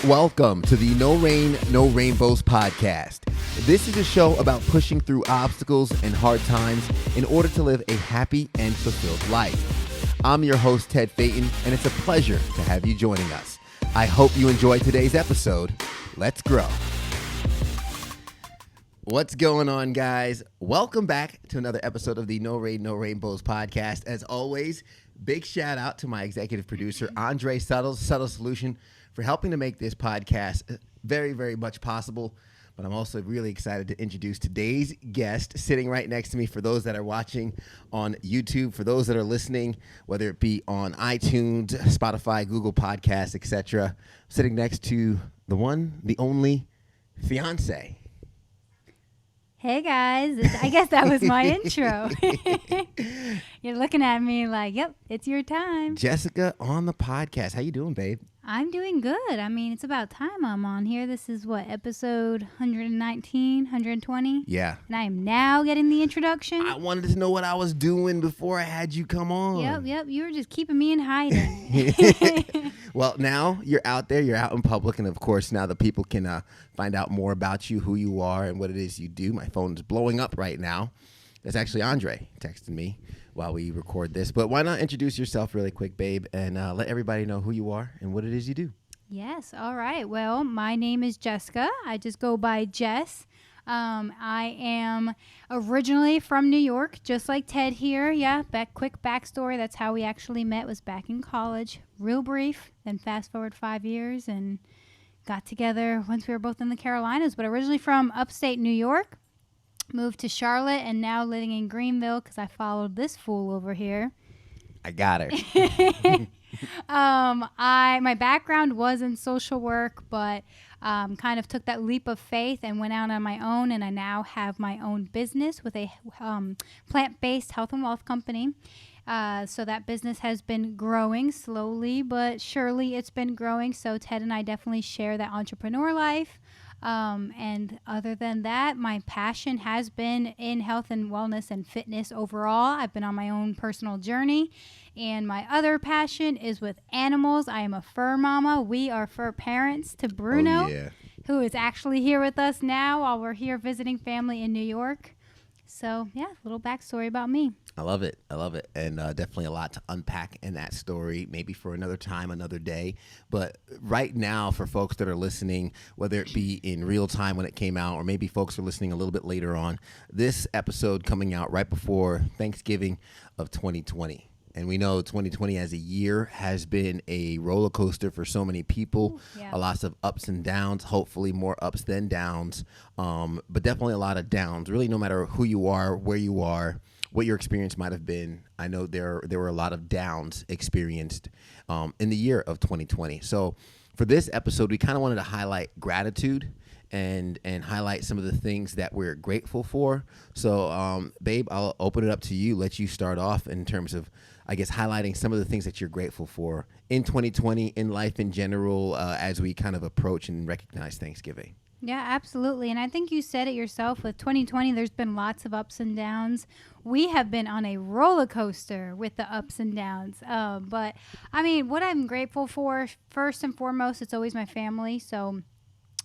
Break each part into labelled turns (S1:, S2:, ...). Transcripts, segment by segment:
S1: Welcome to the No Rain, No Rainbows podcast. This is a show about pushing through obstacles and hard times in order to live a happy and fulfilled life. I'm your host, Ted Phaeton, and it's a pleasure to have you joining us. I hope you enjoyed today's episode. Let's grow. What's going on, guys? Welcome back to another episode of the No Rain, No Rainbows podcast. As always, big shout out to my executive producer, Andre Subtle Solution, for helping to make this podcast very, very much possible. But I'm also really excited to introduce today's guest sitting right next to me for those that are watching on YouTube, for those that are listening, whether it be on iTunes, Spotify, Google Podcasts, etc. Sitting next to the one, the only fiance.
S2: Hey guys, I guess that was my intro. You're looking at me like, yep, it's your time.
S1: Jessica on the podcast. How you doing, babe?
S2: I'm doing good. I mean, it's about time I'm on here. This is what, episode 119, 120?
S1: Yeah.
S2: And I am now getting the introduction.
S1: I wanted to know what I was doing before I had you come on.
S2: Yep. You were just keeping me in hiding.
S1: Well, now you're out there, you're out in public, and of course now the people can find out more about you, who you are, and what it is you do. My phone is blowing up right now. That's actually Andre texting me while we record this. But why not introduce yourself really quick, babe, and let everybody know who you are and what it is you do.
S2: Yes, all right. Well, my name is Jessica. I just go by Jess. I am originally from New York, just like Ted here. Yeah, quick backstory. That's how we actually met, was back in college. Real brief, then fast forward 5 years and got together once we were both in the Carolinas, but originally from upstate New York. Moved to Charlotte and now living in Greenville because I followed this fool over here.
S1: I got her.
S2: My background was in social work, but kind of took that leap of faith and went out on my own, and I now have my own business with a plant-based health and wealth company. So that business has been growing slowly, but surely it's been growing. So Ted and I definitely share that entrepreneur life. And other than that, my passion has been in health and wellness and fitness overall. I've been on my own personal journey, and my other passion is with animals. I am a fur mama. We are fur parents to Bruno, who is actually here with us now while we're here visiting family in New York. So, yeah, a little backstory about me.
S1: I love it. And definitely a lot to unpack in that story, maybe for another time, another day. But right now, for folks that are listening, whether it be in real time when it came out, or maybe folks are listening a little bit later on, this episode coming out right before Thanksgiving of 2020. And we know 2020 as a year has been a roller coaster for so many people.
S2: Yeah.
S1: A lot of ups and downs, hopefully more ups than downs, but definitely a lot of downs. Really, no matter who you are, where you are, what your experience might have been. I know there were a lot of downs experienced in the year of 2020. So for this episode, we kind of wanted to highlight gratitude and highlight some of the things that we're grateful for. So, babe, I'll open it up to you, let you start off in terms of, I guess, highlighting some of the things that you're grateful for in 2020, in life in general, as we kind of approach and recognize Thanksgiving.
S2: Yeah, absolutely. And I think you said it yourself. With 2020, there's been lots of ups and downs. We have been on a roller coaster with the ups and downs. But, I mean, what I'm grateful for, first and foremost, it's always my family. So,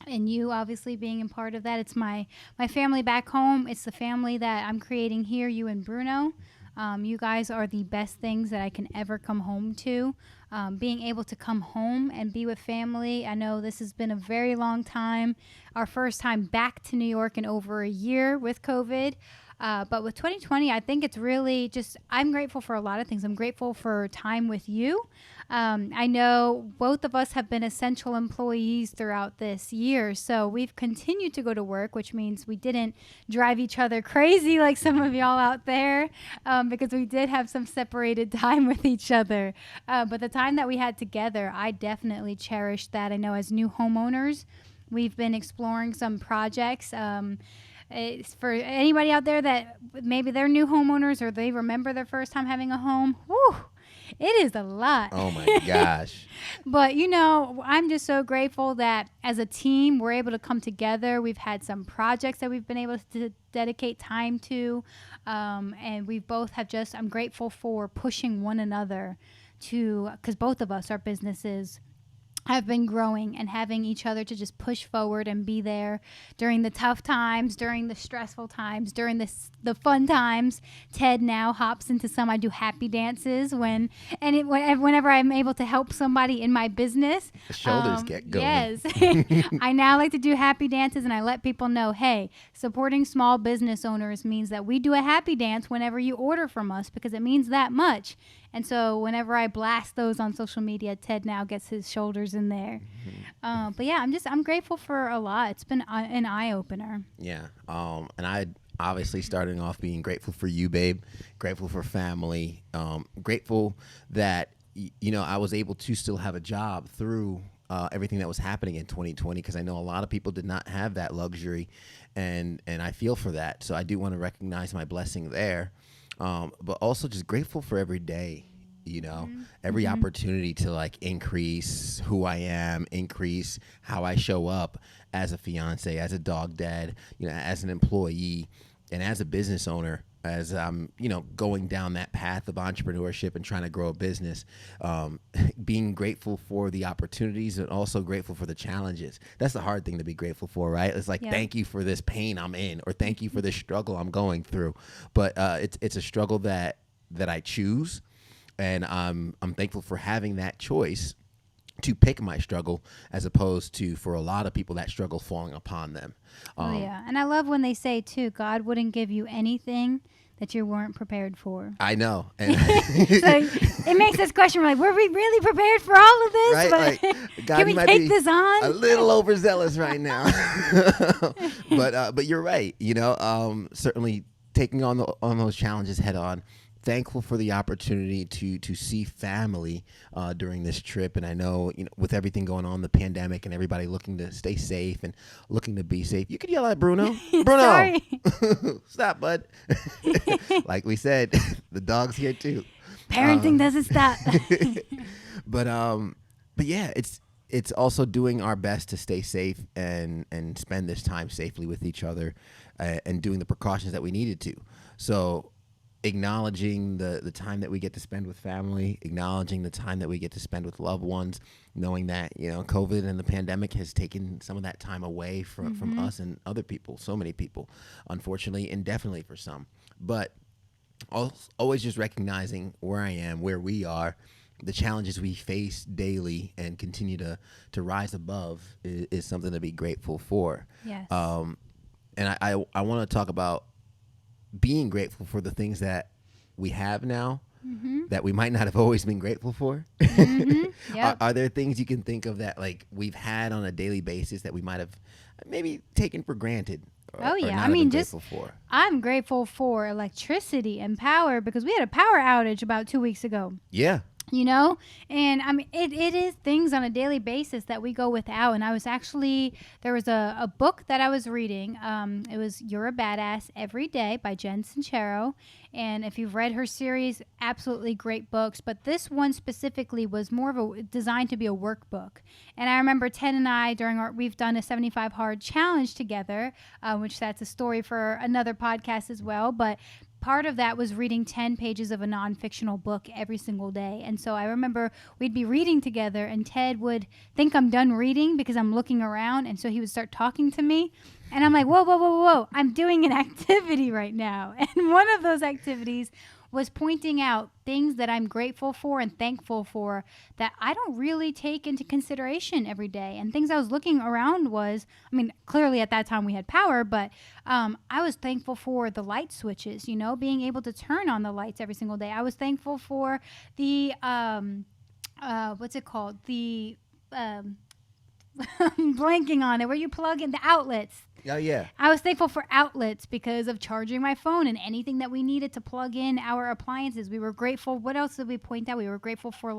S2: and you obviously being a part of that. It's my family back home. It's the family that I'm creating here, you and Bruno. You guys are the best things that I can ever come home to. Being able to come home and be with family. I know this has been a very long time. Our first time back to New York in over a year with COVID. But with 2020, I think it's really just, I'm grateful for a lot of things. I'm grateful for time with you. I know both of us have been essential employees throughout this year. So we've continued to go to work, which means we didn't drive each other crazy like some of y'all out there, because we did have some separated time with each other. But the time that we had together, I definitely cherished that. I know as new homeowners, we've been exploring some projects. It's for anybody out there that maybe they're new homeowners or they remember their first time having a home. Whew, it is a lot.
S1: Oh my gosh.
S2: But, you know, I'm just so grateful that as a team, we're able to come together. We've had some projects that we've been able to dedicate time to. And we both have just, I'm grateful for pushing one another to, because both of us are businesses. have been growing and having each other to just push forward and be there during the tough times, during the stressful times, during the fun times. Ted now hops into some. I do happy dances whenever I'm able to help somebody in my business.
S1: The shoulders get going.
S2: Yes. I now like to do happy dances, and I let people know, hey, supporting small business owners means that we do a happy dance whenever you order from us, because it means that much. And so whenever I blast those on social media, Ted now gets his shoulders in there. But yeah, I'm grateful for a lot. It's been an eye opener.
S1: Yeah. And I obviously starting off being grateful for you, babe. Grateful for family. Grateful that I was able to still have a job through everything that was happening in 2020, because I know a lot of people did not have that luxury, and I feel for that. So I do want to recognize my blessing there. But also just grateful for every day, every opportunity to like increase who I am, increase how I show up as a fiance, as a dog dad, as an employee, and as a business owner, as I'm, going down that path of entrepreneurship and trying to grow a business, being grateful for the opportunities and also grateful for the challenges. That's the hard thing to be grateful for, right? It's like, thank you for this pain I'm in, or thank you for this struggle I'm going through. But it's a struggle that I choose, and I'm thankful for having that choice to pick my struggle, as opposed to, for a lot of people, that struggle falling upon them.
S2: And I love when they say too, God wouldn't give you anything that you weren't prepared for.
S1: I know. And
S2: so it makes this question, we're like, were we really prepared for all of this?
S1: Right?
S2: But
S1: like, God,
S2: can we take this on?
S1: A little overzealous right now. But you're right. Certainly taking on those challenges head on. Thankful for the opportunity to see family during this trip. And I know, with everything going on, the pandemic, and everybody looking to stay safe and looking to be safe. You could yell at Bruno. Bruno,
S2: sorry.
S1: Stop, bud. Like we said, the dog's here too.
S2: Parenting doesn't stop.
S1: But yeah, it's also doing our best to stay safe and spend this time safely with each other, and doing the precautions that we needed to. So acknowledging the time that we get to spend with family, acknowledging the time that we get to spend with loved ones, knowing that, COVID and the pandemic has taken some of that time away from us and other people, so many people, unfortunately, indefinitely for some. But always just recognizing where I am, where we are, the challenges we face daily, and continue to rise above is something to be grateful for.
S2: Yes.
S1: And I want to talk about being grateful for the things that we have now, that we might not have always been grateful for.
S2: Yep.
S1: Are there things you can think of that like we've had on a daily basis that we might have maybe taken for granted?
S2: Oh yeah,
S1: I mean,
S2: I'm grateful for electricity and power, because we had a power outage about 2 weeks ago.
S1: Yeah.
S2: And I mean, it is things on a daily basis that we go without. And there was a book that I was reading. It was You're a Badass Every Day by Jen Sincero. And if you've read her series, absolutely great books. But this one specifically was more of designed to be a workbook. And I remember Ted and I, we've done a 75 hard challenge together, which that's a story for another podcast as well. But part of that was reading 10 pages of a non-fictional book every single day. And so I remember we'd be reading together, and Ted would think I'm done reading because I'm looking around. And so he would start talking to me. And I'm like, whoa, whoa, whoa, whoa. I'm doing an activity right now. And one of those activities was pointing out things that I'm grateful for and thankful for that I don't really take into consideration every day. And things I was looking around clearly at that time we had power, but I was thankful for the light switches, being able to turn on the lights every single day. I was thankful for the, what's it called? The, I'm blanking on it, where you plug in the outlets.
S1: Oh, yeah.
S2: I was thankful for outlets because of charging my phone and anything that we needed to plug in our appliances. We were grateful. What else did we point out? We were grateful for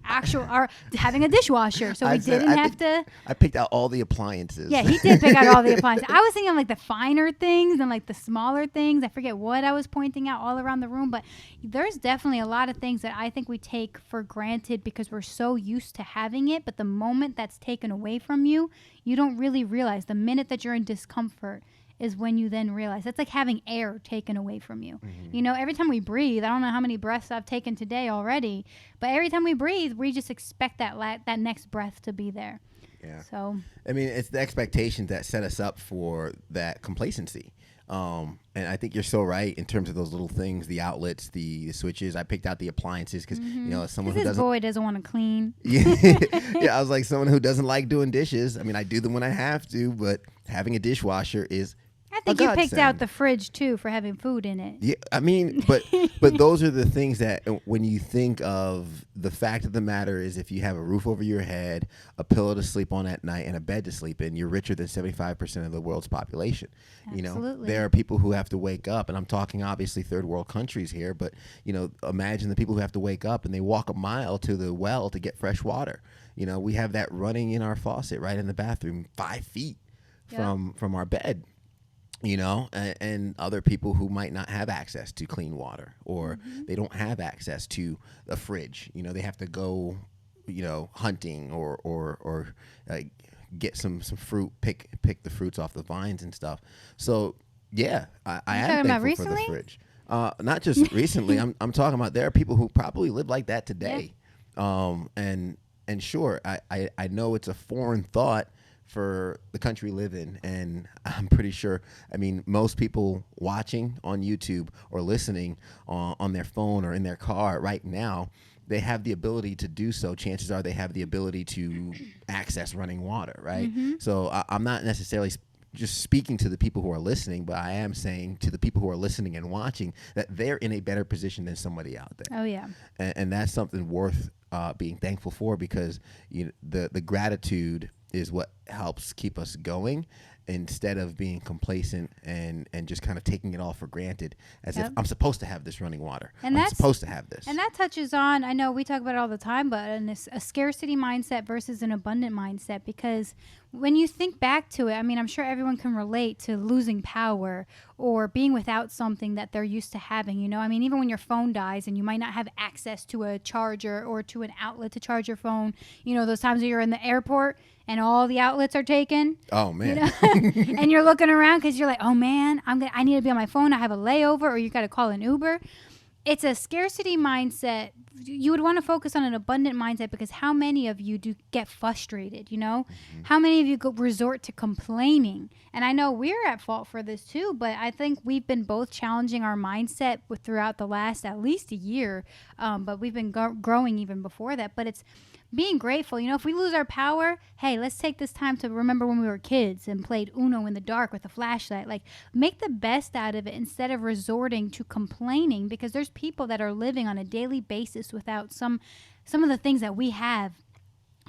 S2: having a dishwasher, so we didn't have to.
S1: I picked out all the appliances.
S2: Yeah, he did pick out all the appliances. I was thinking of the finer things and the smaller things. I forget what I was pointing out all around the room, but there's definitely a lot of things that I think we take for granted because we're so used to having it. But the moment that's taken away from you, you don't really realize the minute that you're in discomfort is when you then realize it's like having air taken away from you.
S1: Mm-hmm.
S2: You know, every time we breathe, I don't know how many breaths I've taken today already, but every time we breathe, we just expect that next breath to be there.
S1: Yeah.
S2: So,
S1: I mean, it's the expectations that set us up for that complacency. And I think you're so right in terms of those little things, the outlets, the switches. I picked out the appliances because, you know, as someone who
S2: this boy doesn't want to clean.
S1: Yeah, I was like someone who doesn't like doing dishes. I mean, I do them when I have to, but having a dishwasher is
S2: I think you picked out the fridge too for having food in it.
S1: Yeah, I mean, but those are the things that when you think of the fact of the matter is if you have a roof over your head, a pillow to sleep on at night, and a bed to sleep in, you're richer than 75% of the world's population.
S2: Absolutely.
S1: You know, there are people who have to wake up, and I'm talking obviously third world countries here, but you know, imagine the people who have to wake up and they walk a mile to the well to get fresh water. You know, we have that running in our faucet right in the bathroom, 5 feet from our bed. You know, and other people who might not have access to clean water, or they don't have access to a fridge. You know, they have to go, you know, hunting or get some fruit, pick the fruits off the vines and stuff. So yeah, I am thankful for the fridge. Not just recently. I'm talking about there are people who probably live like that today. Yeah. And sure, I know it's a foreign thought for the country we live in, and I'm pretty sure, I mean, most people watching on YouTube or listening on their phone or in their car right now, they have the ability to do so. Chances are they have the ability to access running water, right? So I'm not necessarily just speaking to the people who are listening, but I am saying to the people who are listening and watching that they're in a better position than somebody out there.
S2: Oh, yeah.
S1: And that's something worth being thankful for, because you know, the gratitude is what helps keep us going instead of being complacent and just kind of taking it all for granted as if I'm supposed to have this running water. And I'm supposed to have this.
S2: And that touches on, I know we talk about it all the time, but a scarcity mindset versus an abundant mindset, because when you think back to it, I mean, I'm sure everyone can relate to losing power or being without something that they're used to having, you know? I mean, even when your phone dies and you might not have access to a charger or to an outlet to charge your phone, you know, those times where you're in the airport and all the outlets are taken.
S1: Oh, man.
S2: You know? And you're looking around because you're like, oh, man, I need to be on my phone. I have a layover, or you got to call an Uber. It's a scarcity mindset. You would want to focus on an abundant mindset, because how many of you do get frustrated, you know? How many of you resort to complaining? And I know we're at fault for this too, but I think we've been both challenging our mindset throughout the last at least a year, but we've been growing even before that. But it's being grateful. You know, if we lose our power, hey, let's take this time to remember when we were kids and played Uno in the dark with a flashlight. Like, make the best out of it instead of resorting to complaining, because there's people that are living on a daily basis without some of the things that we have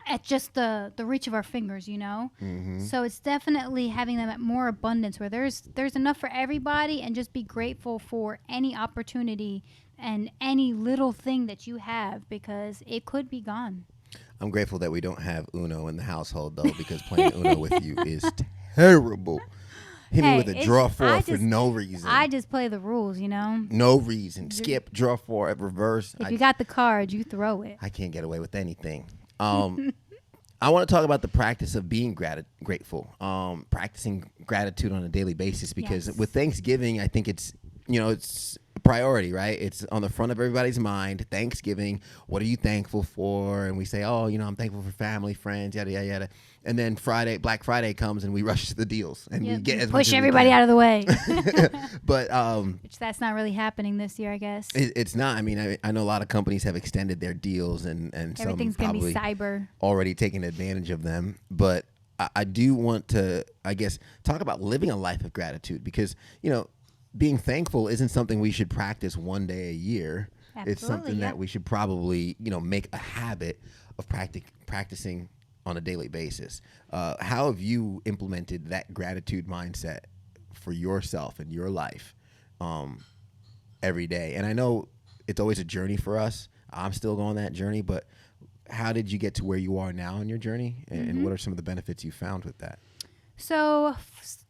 S2: at just the reach of our fingers, you know? So it's definitely having them at more abundance, where there's enough for everybody, and just be grateful for any opportunity and any little thing that you have, because it could be gone.
S1: I'm grateful that we don't have Uno in the household, though, because playing Uno with you is terrible. Hit me with a draw four for no reason.
S2: I just play the rules, you know?
S1: No reason. Skip, draw four, reverse.
S2: If you got the card, you throw it.
S1: I can't get away with anything. I want to talk about the practice of being grateful, practicing gratitude on a daily basis, because with Thanksgiving, I think it's a priority, right? It's on the front of everybody's mind. Thanksgiving, what are you thankful for? And we say, oh, I'm thankful for family, friends, yada, yada, yada. And then Black Friday comes, and we rush to the deals, and we get as much as
S2: push everybody out of the way.
S1: But
S2: which that's not really happening this year, I guess.
S1: It's not. I mean, I know a lot of companies have extended their deals, and
S2: everything's
S1: some
S2: gonna be
S1: probably
S2: cyber,
S1: already taking advantage of them. But I do want to, I guess, talk about living a life of gratitude, because being thankful isn't something we should practice one day a year.
S2: Absolutely,
S1: it's something that we should probably, make a habit of practicing on a daily basis. How have you implemented that gratitude mindset for yourself and your life every day? And I know it's always a journey for us. I'm still going that journey, but how did you get to where you are now in your journey? And what are some of the benefits you found with that?
S2: So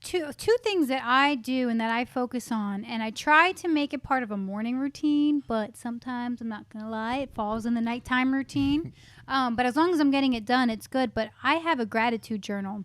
S2: two things that I do and that I focus on, and I try to make it part of a morning routine, but sometimes, I'm not going to lie, it falls in the nighttime routine. But as long as I'm getting it done, it's good. But I have a gratitude journal.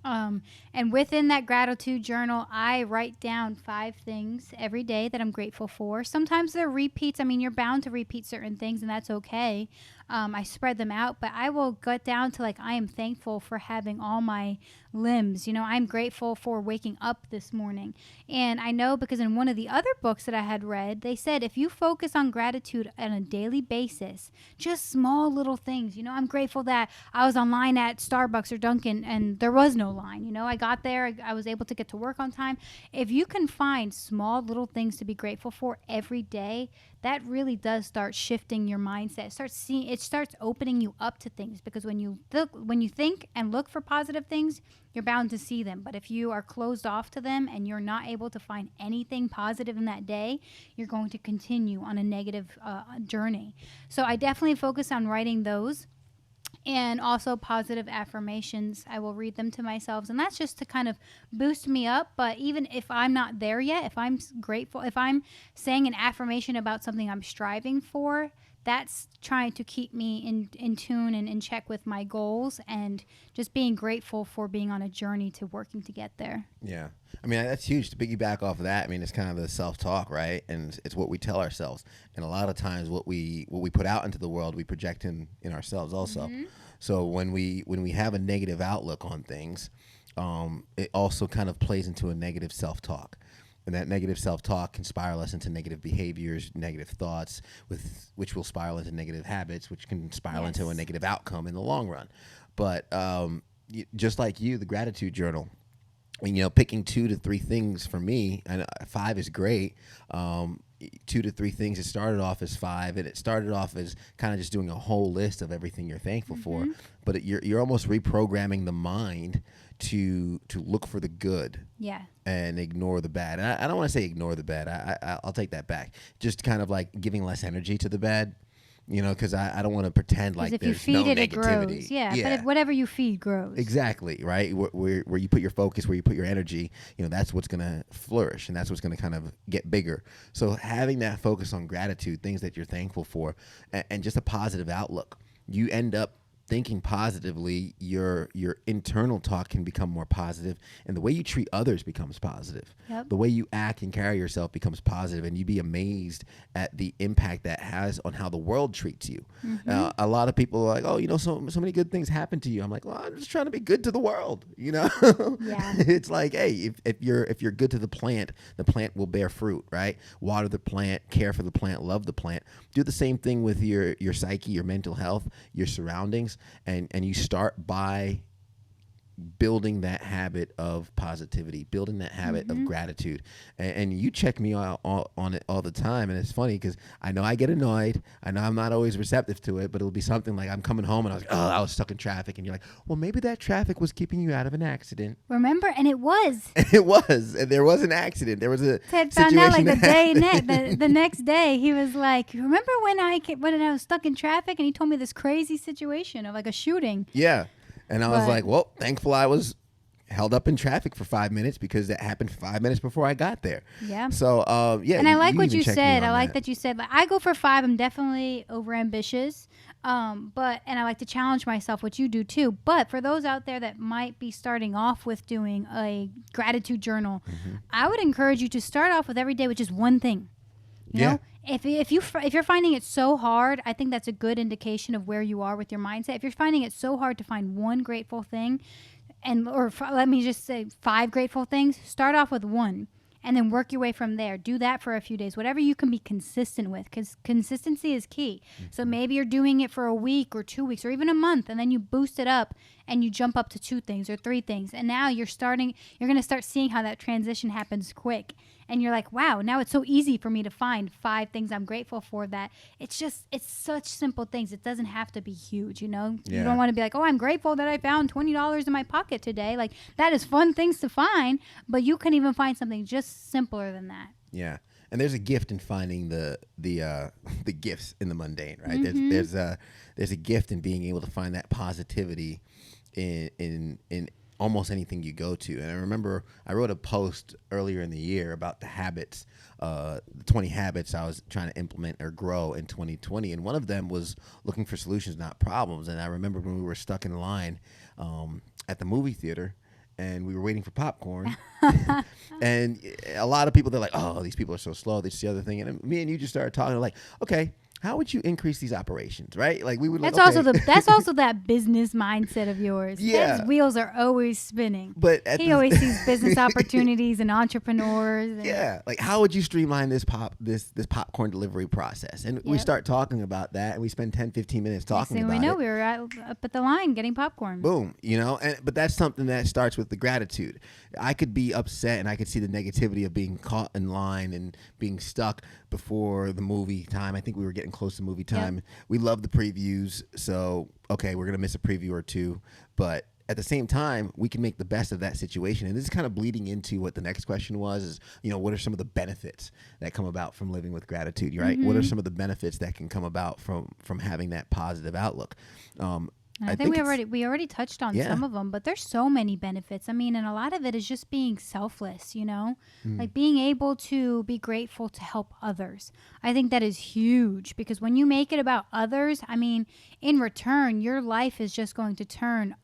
S2: And within that gratitude journal, I write down 5 things every day that I'm grateful for. Sometimes they're repeats. I mean, you're bound to repeat certain things, and that's okay. I spread them out, but I will get down to like, I am thankful for having all my limbs. You know, I'm grateful for waking up this morning. And I know because in one of the other books that I had read, they said if you focus on gratitude on a daily basis, just small little things, you know, I'm grateful that I was online at Starbucks or Dunkin' and there was no line. You know, I got there, I was able to get to work on time. If you can find small little things to be grateful for every day, that really does start shifting your mindset. It starts opening you up to things, because when you think and look for positive things, you're bound to see them. But if you are closed off to them and you're not able to find anything positive in that day, you're going to continue on a negative journey. So I definitely focus on writing those. And also positive affirmations. I will read them to myself. And that's just to kind of boost me up. But even if I'm not there yet, if I'm grateful, if I'm saying an affirmation about something I'm striving for, that's trying to keep me in tune and in check with my goals, and just being grateful for being on a journey to working to get there.
S1: Yeah. I mean, that's huge. To piggyback off of that, I mean, it's kind of the self-talk, right? And it's what we tell ourselves. And a lot of times what we put out into the world, we project in ourselves also. Mm-hmm. So when we have a negative outlook on things, it also kind of plays into a negative self-talk. And that negative self-talk can spiral us into negative behaviors, negative thoughts, which will spiral into negative habits, which can spiral into a negative outcome in the long run. But just like you, the gratitude journal, and, you know, picking 2 to 3 things for me, and 5 is great. 2 to 3 things. It started off as 5, and it started off as kind of just doing a whole list of everything you're thankful for. But you're almost reprogramming the mind to look for the good, and ignore the bad. And I don't want to say ignore the bad. I'll take that back. Just kind of like giving less energy to the bad. You know, because I don't want to pretend like
S2: if
S1: there's
S2: you feed
S1: no
S2: it,
S1: negativity.
S2: It grows. Yeah, but if whatever you feed grows.
S1: Exactly, right? Where you put your focus, where you put your energy, you know, that's what's going to flourish, and that's what's going to kind of get bigger. So having that focus on gratitude, things that you're thankful for, and just a positive outlook, you end up thinking positively. Your internal talk can become more positive, and the way you treat others becomes positive. The way you act and carry yourself becomes positive, and you'd be amazed at the impact that has on how the world treats you. A lot of people are like, oh, you know, so many good things happen to you. I'm like, well, I'm just trying to be good to the world, you know. It's like, hey, if you're good to the plant will bear fruit, right? Water the plant, care for the plant, love the plant. Do the same thing with your psyche, your mental health, your surroundings. And you start by building that habit of positivity, building that habit of gratitude. And you check me out on it all the time. And it's funny because I know I get annoyed. I know I'm not always receptive to it, but it'll be something like I'm coming home and I was like, oh, I was stuck in traffic. And you're like, well, maybe that traffic was keeping you out of an accident.
S2: Remember? And it was.
S1: It was. And there was an accident. There was a
S2: Ted found out like the next day. He was like, remember when I was stuck in traffic and he told me this crazy situation of like a shooting?
S1: Yeah. And I was like, well, thankful I was held up in traffic for 5 minutes because that happened 5 minutes before I got there.
S2: Yeah.
S1: So,
S2: And I like what you said. I like that you said, like, I go for 5. I'm definitely over ambitious. And I like to challenge myself, which you do too. But for those out there that might be starting off with doing a gratitude journal, I would encourage you to start off with every day with just one thing. You know? If you're finding it so hard, I think that's a good indication of where you are with your mindset. If you're finding it so hard to find one grateful thing, let me just say 5 grateful things, start off with 1 and then work your way from there. Do that for a few days, whatever you can be consistent with, because consistency is key. So maybe you're doing it for a week or 2 weeks or even a month, and then you boost it up and you jump up to 2 things or 3 things. And now you're going to start seeing how that transition happens quick. And you're like, wow, now it's so easy for me to find 5 things I'm grateful for. That it's such simple things. It doesn't have to be huge, you know? You don't want to be like, oh, I'm grateful that I found $20 in my pocket today. Like, that is fun things to find, but you can even find something just simpler than that.
S1: Yeah. And there's a gift in finding the gifts in the mundane, right? There's a gift in being able to find that positivity in almost anything you go to. And I remember I wrote a post earlier in the year about the habits, the 20 habits I was trying to implement or grow in 2020. And one of them was looking for solutions, not problems. And I remember when we were stuck in line at the movie theater, and we were waiting for popcorn. And a lot of people, they're like, oh, these people are so slow. This is the other thing. And me and you just started talking like, okay, how would you increase these operations, right? Like we would.
S2: That's
S1: like, okay.
S2: that's also that business mindset of yours.
S1: Yeah.
S2: His wheels are always spinning.
S1: But
S2: he always sees business opportunities and entrepreneurs. And
S1: yeah, like how would you streamline this popcorn delivery process? And we start talking about that, and we spend 10, 15 minutes talking about it.
S2: We know we were up at the line getting popcorn.
S1: Boom, but that's something that starts with the gratitude. I could be upset, and I could see the negativity of being caught in line and being stuck before the movie time. I think we were getting close to movie time. Yep. We love the previews, so okay, we're gonna miss a preview or two, but at the same time, we can make the best of that situation. And this is kind of bleeding into what the next question was, is, what are some of the benefits that come about from living with gratitude, right? Mm-hmm. What are some of the benefits that can come about from having that positive outlook?
S2: I think we already touched on some of them, but there's so many benefits. I mean, and a lot of it is just being selfless, like being able to be grateful to help others. I think that is huge, because when you make it about others, I mean, in return, your life is just going to turn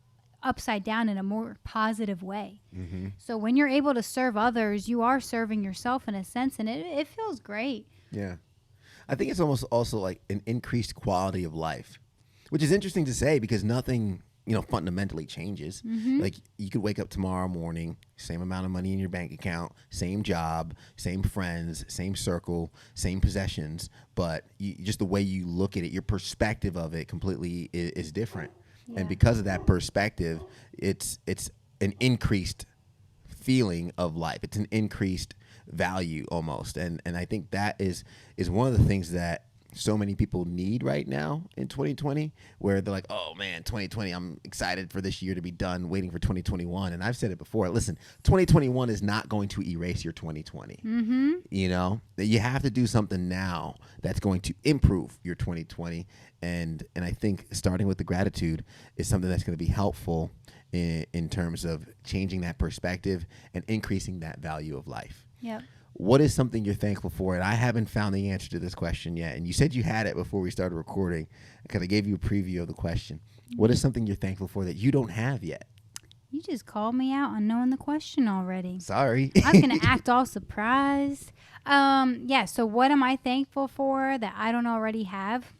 S2: upside down in a more positive way. Mm-hmm. So when you're able to serve others, you are serving yourself in a sense, and it feels great.
S1: Yeah. I think it's almost also like an increased quality of life, which is interesting to say because nothing, fundamentally changes. Mm-hmm. Like you could wake up tomorrow morning, same amount of money in your bank account, same job, same friends, same circle, same possessions, but just the way you look at it, your perspective of it completely is different. Yeah. And because of that perspective, it's an increased feeling of life. It's an increased value almost. And I think that is one of the things that so many people need right now in 2020, where they're like, oh man, 2020, I'm excited for this year to be done, waiting for 2021. And I've said it before, listen, 2021 is not going to erase your 2020. Mm-hmm. You have to do something now that's going to improve your 2020. And I think starting with the gratitude is something that's going to be helpful in terms of changing that perspective and increasing that value of life.
S2: Yep.
S1: What is something you're thankful for? And I haven't found the answer to this question yet. And you said you had it before we started recording, because I gave you a preview of the question. What is something you're thankful for that you don't have yet?
S2: You just called me out on knowing the question already.
S1: Sorry.
S2: I'm going to act all surprised. So what am I thankful for that I don't already have?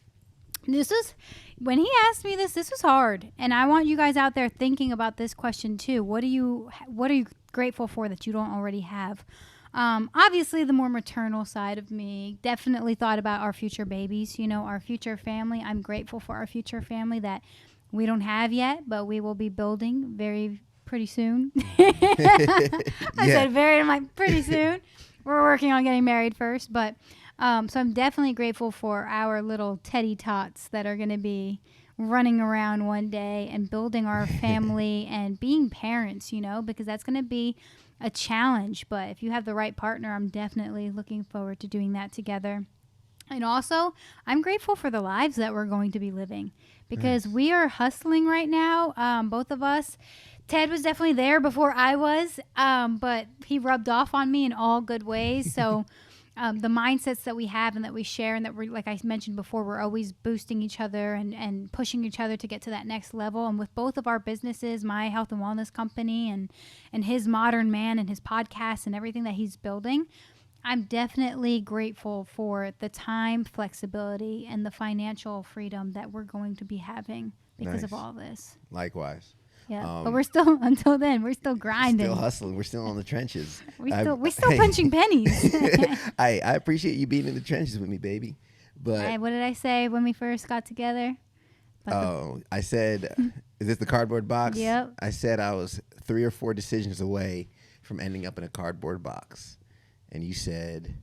S2: When he asked me this was hard. And I want you guys out there thinking about this question too. What are you grateful for that you don't already have? Obviously, the more maternal side of me definitely thought about our future babies, our future family. I'm grateful for our future family that we don't have yet, but we will be building pretty soon. I said I'm like, pretty soon. We're working on getting married first, but so I'm definitely grateful for our little teddy tots that are going to be running around one day and building our family and being parents, because that's going to be a challenge. But if you have the right partner, I'm definitely looking forward to doing that together. And also, I'm grateful for the lives that we're going to be living, because we are hustling right now, both of us. Ted was definitely there before I was, but he rubbed off on me in all good ways. So the mindsets that we have and that we share, and that we're, like I mentioned before, we're always boosting each other and pushing each other to get to that next level. And with both of our businesses, my health and wellness company and his Modern Man and his podcast and everything that he's building, I'm definitely grateful for the time, flexibility, and the financial freedom that we're going to be having because of all this.
S1: Likewise.
S2: Yeah, but we're still, until then, we're still grinding.
S1: Still hustling. We're still in the trenches.
S2: We're still punching pennies.
S1: I appreciate you being in the trenches with me, baby. But
S2: what did I say when we first got together?
S1: I said, is this the cardboard box?
S2: Yep.
S1: I said I was 3 or 4 decisions away from ending up in a cardboard box. And you said,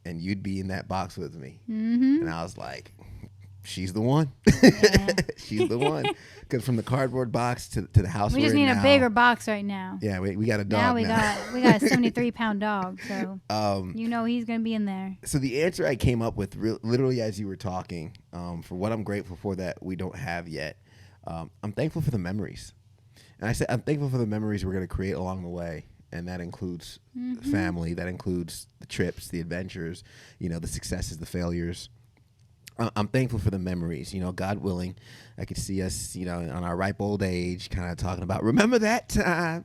S1: and you'd be in that box with me. Mm-hmm. And I was like, she's the one. Yeah. She's the one. Because from the cardboard box to the house
S2: we just need a bigger box right now.
S1: Yeah, we got a dog
S2: now. We got a 73-pound dog, so he's going to be in there.
S1: So the answer I came up with literally as you were talking, for what I'm grateful for that we don't have yet, I'm thankful for the memories. And I said I'm thankful for the memories we're going to create along the way. And that includes family, that includes the trips, the adventures, the successes, the failures. I'm thankful for the memories. God willing, I could see us, on our ripe old age, kind of talking about remember that time.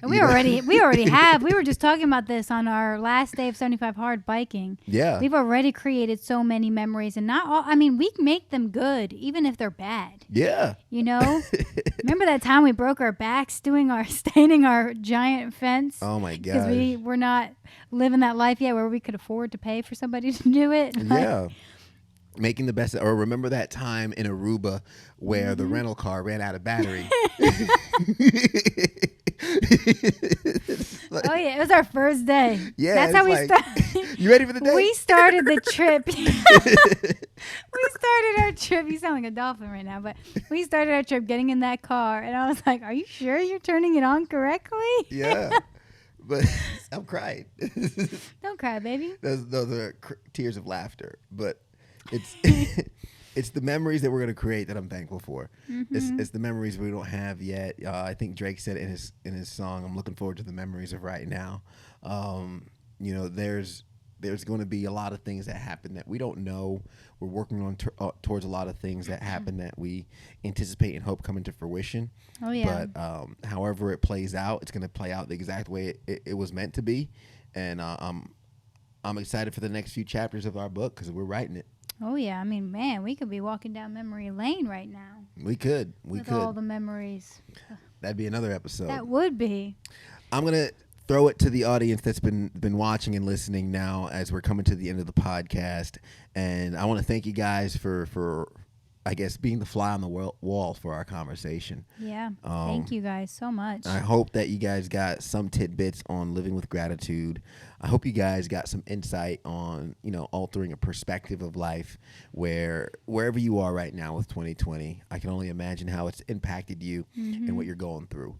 S2: And we already have. We were just talking about this on our last day of 75 Hard biking.
S1: Yeah.
S2: We've already created so many memories, and not all. I mean, we make them good, even if they're bad.
S1: Yeah.
S2: Remember that time we broke our backs staining our giant fence?
S1: Oh my god.
S2: Because we were not living that life yet, where we could afford to pay for somebody to do it.
S1: Yeah. Making the best, or remember that time in Aruba where the rental car ran out of battery.
S2: Oh yeah, it was our first day.
S1: Yeah,
S2: that's how we started.
S1: You ready for the day?
S2: We started the trip. We started our trip. You sound like a dolphin right now, but we started our trip getting in that car, and I was like, "Are you sure you're turning it on correctly?"
S1: Yeah, but I'm crying.
S2: Don't cry, baby.
S1: Those are tears of laughter, but it's it's the memories that we're going to create that I'm thankful for. Mm-hmm. It's the memories we don't have yet. I think Drake said in his song, "I'm looking forward to the memories of right now." There's going to be a lot of things that happen that we don't know. We're working on towards a lot of things that happen that we anticipate and hope come into fruition.
S2: Oh yeah.
S1: But however it plays out, it's going to play out the exact way it was meant to be, and I'm excited for the next few chapters of our book because we're writing it.
S2: Oh yeah, I mean, man, we could be walking down memory lane right now.
S1: We could.
S2: With all the memories.
S1: That'd be another episode.
S2: That would be.
S1: I'm gonna throw it to the audience that's been watching and listening now as we're coming to the end of the podcast, and I want to thank you guys for I guess being the fly on the wall for our conversation.
S2: Yeah, thank you guys so much.
S1: I hope that you guys got some tidbits on living with gratitude. I hope you guys got some insight on, altering a perspective of life wherever you are right now with 2020. I can only imagine how it's impacted you and what you're going through.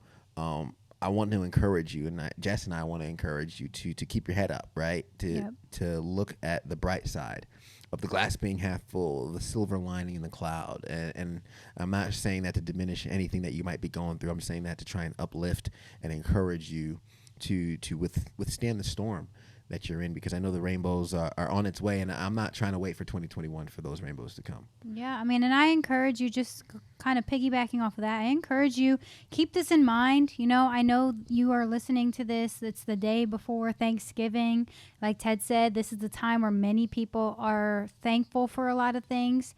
S1: I want to encourage you, and Jess and I want to encourage you to keep your head up, right? To look at the bright side of the glass being half full, the silver lining in the cloud. And I'm not saying that to diminish anything that you might be going through. I'm saying that to try and uplift and encourage you to withstand the storm that you're in, because I know the rainbows are on its way, and I'm not trying to wait for 2021 for those rainbows to come.
S2: Yeah, I mean, and I encourage you, just kind of piggybacking off of that, I encourage you, keep this in mind. I know you are listening to this. It's the day before Thanksgiving. Like Ted said, this is the time where many people are thankful for a lot of things.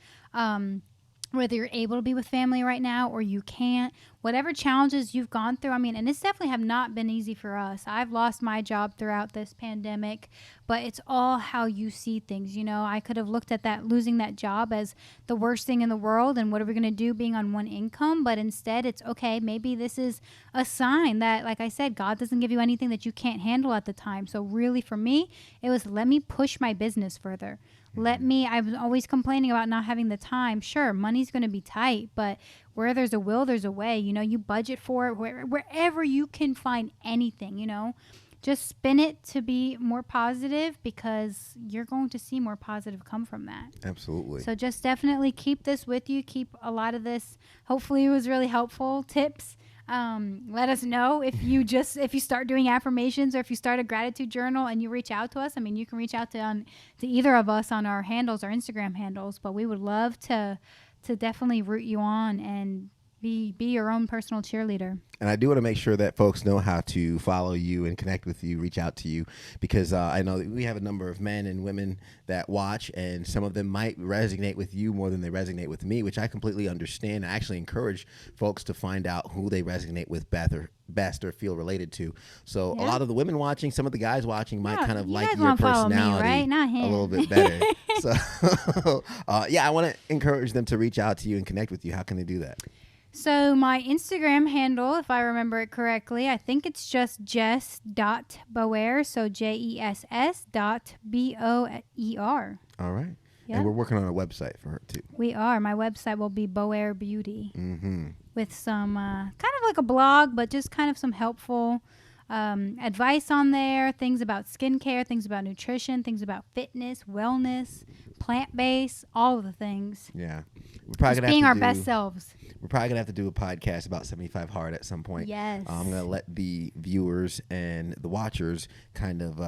S2: Whether you're able to be with family right now or you can't, whatever challenges you've gone through. I mean, and it's definitely have not been easy for us. I've lost my job throughout this pandemic, but it's all how you see things. I could have looked at that, losing that job, as the worst thing in the world, and what are we going to do being on one income? But instead it's okay. Maybe this is a sign that, like I said, God doesn't give you anything that you can't handle at the time. So really for me, it was, let me push my business further. I was always complaining about not having the time. Sure, money's going to be tight, but where there's a will, there's a way. You budget for it wherever you can find anything, just spin it to be more positive, because you're going to see more positive come from that.
S1: Absolutely.
S2: So just definitely keep this with you. Keep a lot of this. Hopefully it was really helpful tips. Let us know if you start doing affirmations, or if you start a gratitude journal and you reach out to us. I mean, you can reach out to either of us on our handles, our Instagram handles, but we would love to definitely root you on and be your own personal cheerleader.
S1: And I do want to make sure that folks know how to follow you and connect with you, reach out to you, because I know that we have a number of men and women that watch, and some of them might resonate with you more than they resonate with me, which I completely understand. I actually encourage folks to find out who they resonate with best or feel related to. So a lot of the women watching, some of the guys watching might kind of like your personality
S2: me, right? Not him.
S1: a little bit better. So I want to encourage them to reach out to you and connect with you. How can they do that?
S2: So my Instagram handle, if I remember it correctly, I think it's just Jess.Boer, so JESS.BOER.
S1: All right.
S2: Yep.
S1: And we're working on a website for her, too.
S2: We are. My website will be Boer Beauty, with some kind of like a blog, but just kind of some helpful advice on there, things about skincare, things about nutrition, things about fitness, wellness, plant-based, all of the things.
S1: Yeah. We're probably
S2: just being our best selves.
S1: We're probably going to have to do a podcast about 75 Hard at some point.
S2: Yes.
S1: I'm going to let the viewers and the watchers kind of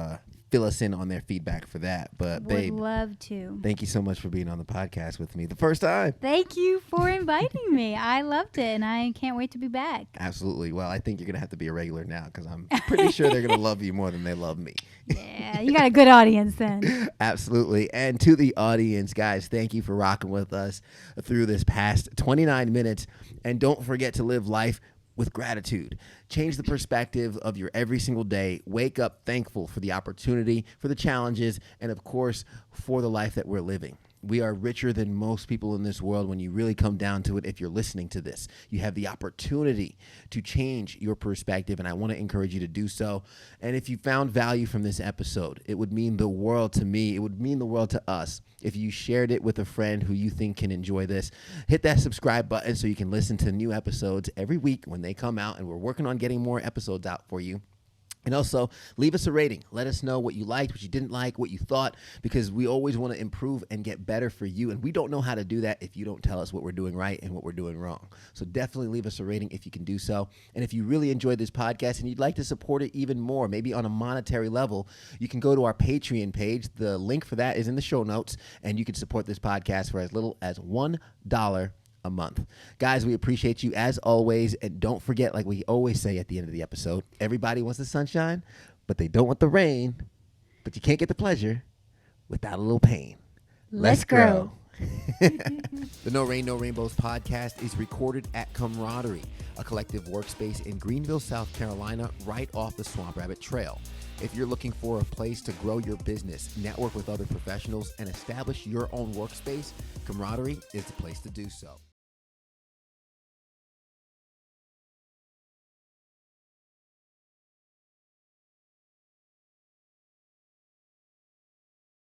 S1: fill us in on their feedback for that. But babe,
S2: Would love to.
S1: thank you so much for being on the podcast with me the first time.
S2: Thank you for inviting me. I loved it, and I can't wait to be back.
S1: Absolutely. Well, I think you're going to have to be a regular now because I'm pretty sure they're going to love you more than they love me.
S2: Yeah, you got a good audience then.
S1: Absolutely. And to the audience, guys, thank you for rocking with us through this past 29 minutes. And don't forget to live life with gratitude. Change the perspective of your every single day. Wake up thankful for the opportunity, for the challenges, and of course, for the life that we're living. We are richer than most people in this world when you really come down to it. If you're listening to this, you have the opportunity to change your perspective, and I want to encourage you to do so. And if you found value from this episode, it would mean the world to me. It would mean the world to us if you shared it with a friend who you think can enjoy this. Hit that subscribe button so you can listen to new episodes every week when they come out, and we're working on getting more episodes out for you. And also, leave us a rating. Let us know what you liked, what you didn't like, what you thought, because we always want to improve and get better for you. And we don't know how to do that if you don't tell us what we're doing right and what we're doing wrong. So definitely leave us a rating if you can do so. And if you really enjoyed this podcast and you'd like to support it even more, maybe on a monetary level, you can go to our Patreon page. The link for that is in the show notes, and you can support this podcast for as little as $1 a month. Guys, we appreciate you as always. And don't forget, like we always say at the end of the episode, everybody wants the sunshine, but they don't want the rain. But you can't get the pleasure without a little pain.
S2: Let's grow.
S1: The No Rain, No Rainbows podcast is recorded at Camaraderie, a collective workspace in Greenville, South Carolina, right off the Swamp Rabbit Trail. If you're looking for a place to grow your business, network with other professionals, and establish your own workspace, Camaraderie is the place to do so.